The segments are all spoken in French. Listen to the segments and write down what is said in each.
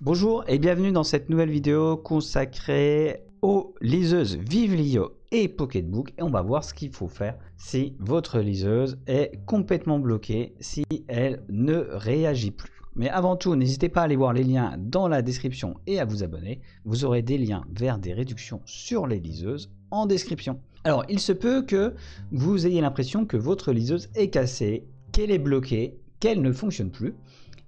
Bonjour et bienvenue dans cette nouvelle vidéo consacrée aux liseuses Vivlio et Pocketbook, et on va voir ce qu'il faut faire si votre liseuse est complètement bloquée, si elle ne réagit plus. Mais avant tout, n'hésitez pas à aller voir les liens dans la description et à vous abonner. Vous aurez des liens vers des réductions sur les liseuses en description. Alors, il se peut que vous ayez l'impression que votre liseuse est cassée, qu'elle est bloquée, qu'elle ne fonctionne plus.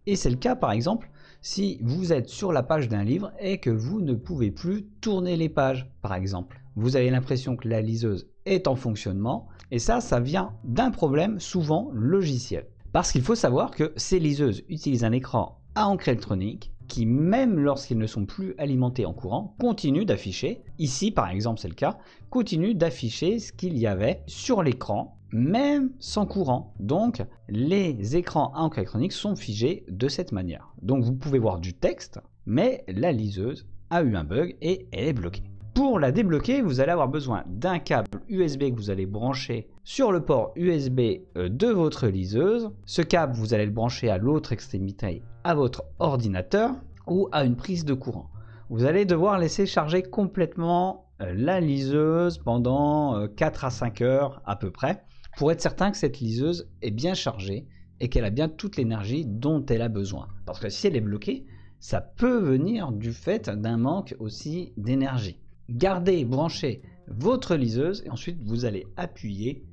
Et c'est le cas par exemple si vous êtes sur la page d'un livre et que vous ne pouvez plus tourner les pages par exemple. Vous avez l'impression que la liseuse est en fonctionnement et ça vient d'un problème souvent logiciel. Parce qu'il faut savoir que ces liseuses utilisent un écran à encre électronique qui, même lorsqu'ils ne sont plus alimentés en courant, continue d'afficher, ici par exemple c'est le cas, continue d'afficher ce qu'il y avait sur l'écran, même sans courant. Donc les écrans à encre électronique sont figés de cette manière. Donc vous pouvez voir du texte, mais la liseuse a eu un bug et elle est bloquée. Pour la débloquer, vous allez avoir besoin d'un câble USB que vous allez brancher sur le port USB de votre liseuse. Ce câble, vous allez le brancher à l'autre extrémité à votre ordinateur ou à une prise de courant. Vous allez devoir laisser charger complètement la liseuse pendant 4 à 5 heures à peu près pour être certain que cette liseuse est bien chargée et qu'elle a bien toute l'énergie dont elle a besoin. Parce que si elle est bloquée, ça peut venir du fait d'un manque aussi d'énergie. Gardez branché votre liseuse et ensuite vous allez appuyer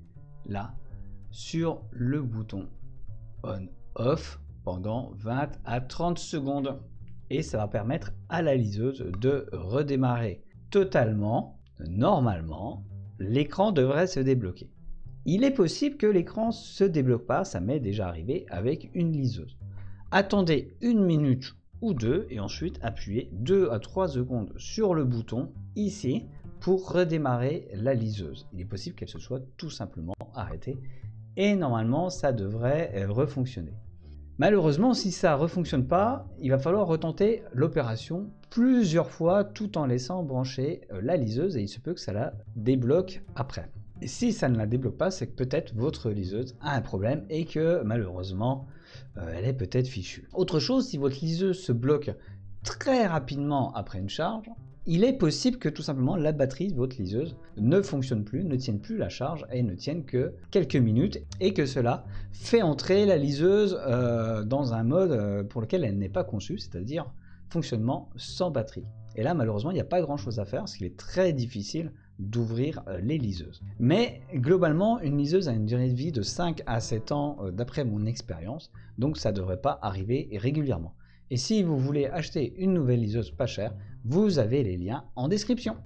là sur le bouton on/off pendant 20 à 30 secondes et ça va permettre à la liseuse de redémarrer totalement. Normalement, l'écran devrait se débloquer. Il est possible que l'écran se débloque pas, ça m'est déjà arrivé avec une liseuse. Attendez une minute ou deux et ensuite appuyez 2 à 3 secondes sur le bouton ici pour redémarrer la liseuse. Il est possible qu'elle se soit tout simplement arrêtée et normalement ça devrait refonctionner. Malheureusement, si ça ne refonctionne pas, il va falloir retenter l'opération plusieurs fois tout en laissant brancher la liseuse et il se peut que ça la débloque après. Et si ça ne la débloque pas, c'est que peut-être votre liseuse a un problème et que malheureusement elle est peut-être fichue. Autre chose, si votre liseuse se bloque très rapidement après une charge, il est possible que tout simplement la batterie de votre liseuse ne fonctionne plus, ne tienne plus la charge et ne tienne que quelques minutes et que cela fait entrer la liseuse dans un mode pour lequel elle n'est pas conçue, c'est-à-dire fonctionnement sans batterie. Et là malheureusement il n'y a pas grand chose à faire parce qu'il est très difficile d'ouvrir les liseuses. Mais globalement une liseuse a une durée de vie de 5 à 7 ans d'après mon expérience, donc ça ne devrait pas arriver régulièrement. Et si vous voulez acheter une nouvelle liseuse pas chère, vous avez les liens en description.